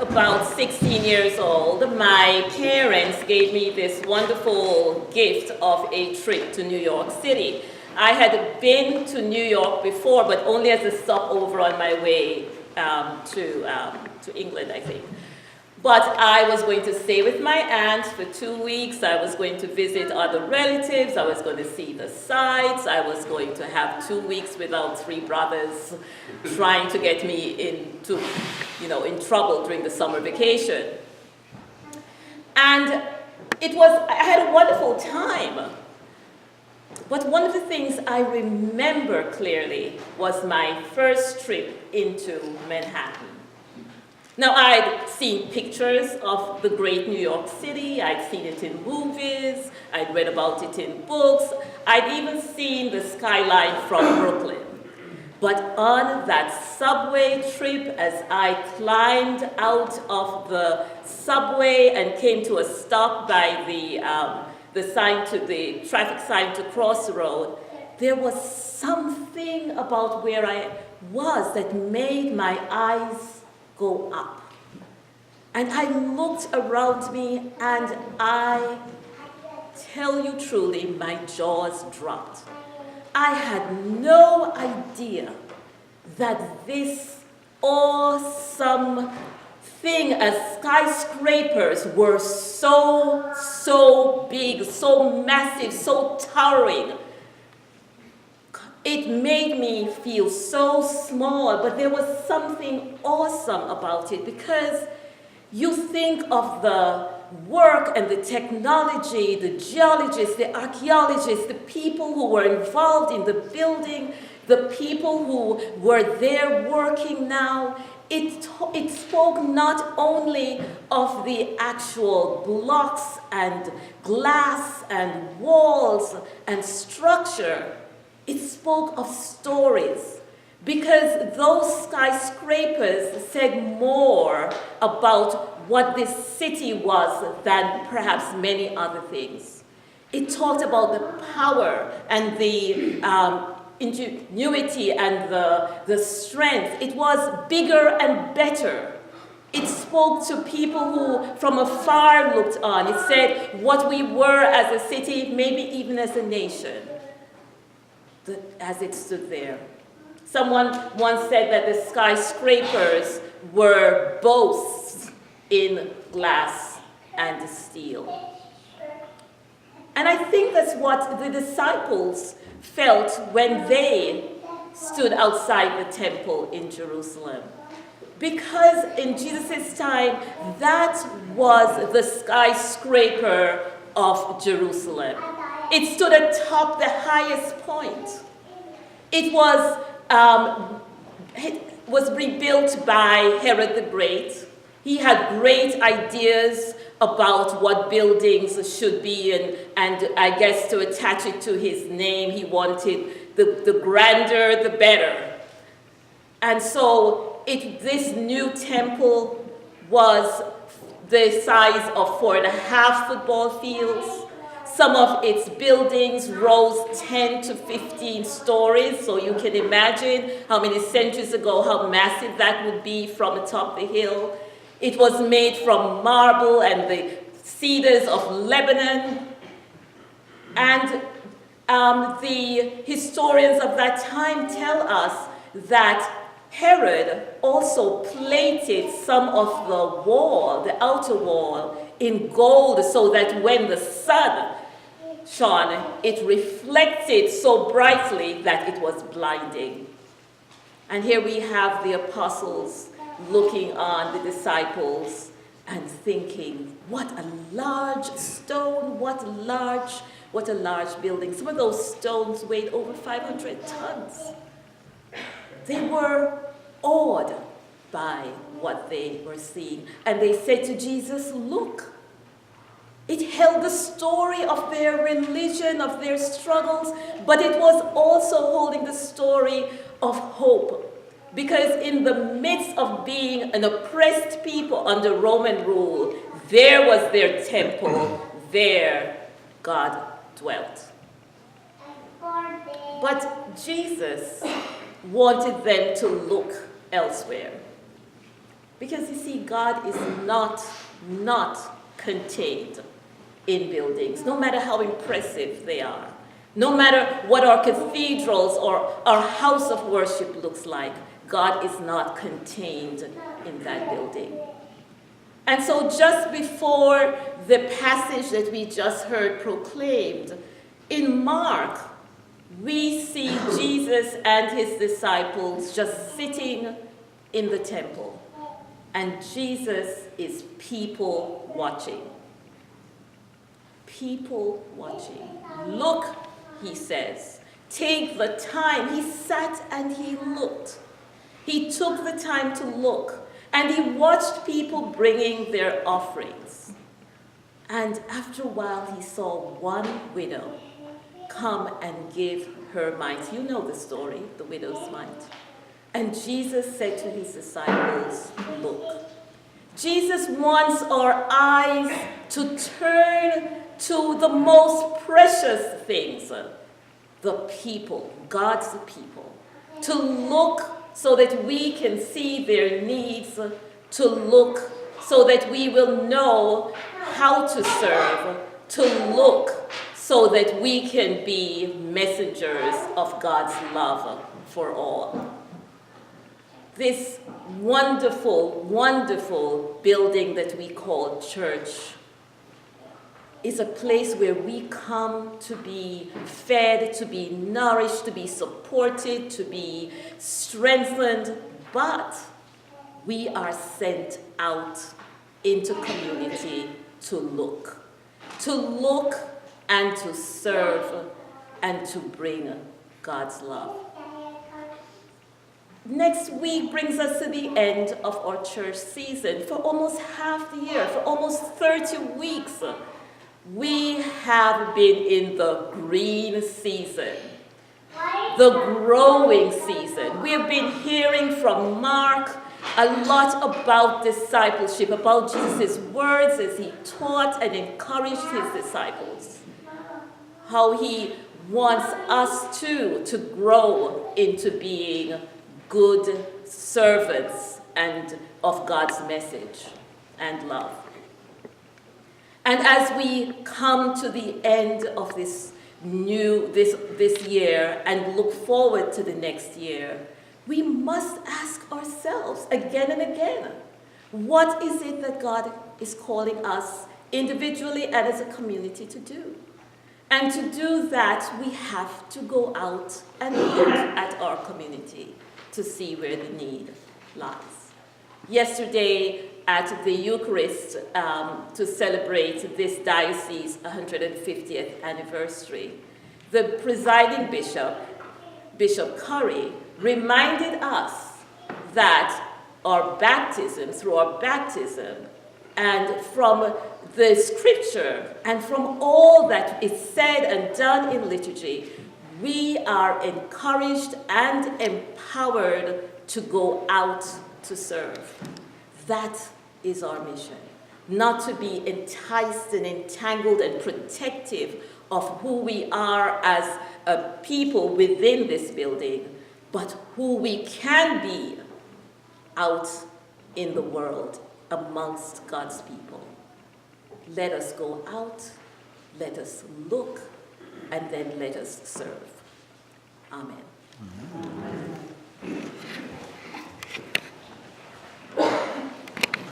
about 16 years old, my parents gave me this wonderful gift of a trip to New York City. I had been to New York before, but only as a stopover on my way to England, I think. But I was going to stay with my aunt for 2 weeks. I was going to visit other relatives. I was going to see the sights. I was going to have 2 weeks without three brothers trying to get me in trouble during the summer vacation. And I had a wonderful time. But one of the things I remember clearly was my first trip into Manhattan. Now, I'd seen pictures of the great New York City. I'd seen it in movies. I'd read about it in books. I'd even seen the skyline from Brooklyn. But on that subway trip, as I climbed out of the subway and came to a stop by the traffic sign to cross the road, there was something about where I was that made my eyes go up. And I looked around me, and I tell you truly, my jaws dropped. I had no idea that this awesome thing as skyscrapers were so big, so massive, so towering. It made me feel so small, but there was something awesome about it, because you think of the work and the technology, the geologists, the archaeologists, the people who were involved in the building, the people who were there working now. It spoke not only of the actual blocks and glass and walls and structure, it spoke of stories, because those skyscrapers said more about what this city was than perhaps many other things. It talked about the power and the ingenuity and the strength. It was bigger and better. It spoke to people who from afar looked on. It said what we were as a city, maybe even as a nation, as it stood there. Someone once said that the skyscrapers were boasts in glass and steel. And I think that's what the disciples felt when they stood outside the temple in Jerusalem. Because in Jesus' time, that was the skyscraper of Jerusalem. It stood atop the highest point. It was rebuilt by Herod the Great. He had great ideas about what buildings should be, and I guess to attach it to his name, he wanted the grander, the better. And so this new temple was the size of 4.5 football fields. Some of its buildings rose 10 to 15 stories, so you can imagine how many centuries ago, how massive that would be from atop the hill. It was made from marble and the cedars of Lebanon. And the historians of that time tell us that Herod also plated some of the wall, the outer wall, in gold, so that when the sun shone, it reflected so brightly that it was blinding. And here we have the apostles looking on the disciples and thinking, what a large stone, what a large building. Some of those stones weighed over 500 tons. They were awed by what they were seeing. And they said to Jesus, look. It held the story of their religion, of their struggles, but it was also holding the story of hope. Because in the midst of being an oppressed people under Roman rule, there was their temple, there God dwelt. But Jesus wanted them to look elsewhere. Because you see, God is not contained in buildings, no matter how impressive they are. No matter what our cathedrals or our house of worship looks like, God is not contained in that building. And so just before the passage that we just heard proclaimed, in Mark, we see Jesus and his disciples just sitting in the temple. And Jesus is people watching. People watching. Look, he says. Take the time. He sat and he looked. He took the time to look. And he watched people bringing their offerings. And after a while, he saw one widow come and give her mite. You know the story, the widow's mite. And Jesus said to his disciples, look. Jesus wants our eyes to turn to the most precious things, the people, God's people. To look so that we can see their needs, to look so that we will know how to serve, to look so that we can be messengers of God's love for all. This wonderful, wonderful building that we call church is a place where we come to be fed, to be nourished, to be supported, to be strengthened, but we are sent out into community to look and to serve and to bring God's love. Next week brings us to the end of our church season. For almost half the year, for almost 30 weeks, we have been in the green season, the growing season. We have been hearing from Mark a lot about discipleship, about Jesus' words as he taught and encouraged his disciples. How he wants us too to grow into being good servants and of God's message and love. And as we come to the end of this year and look forward to the next year, we must ask ourselves again and again, what is it that God is calling us individually and as a community to do? And to do that, we have to go out and look at our community to see where the need lies. Yesterday at the Eucharist, to celebrate this diocese's 150th anniversary, the presiding bishop, Bishop Curate, reminded us that through our baptism, and from the scripture, and from all that is said and done in liturgy, we are encouraged and empowered to go out to serve. That is our mission. Not to be enticed and entangled and protective of who we are as a people within this building, but who we can be out in the world amongst God's people. Let us go out, let us look, and then let us serve. Amen.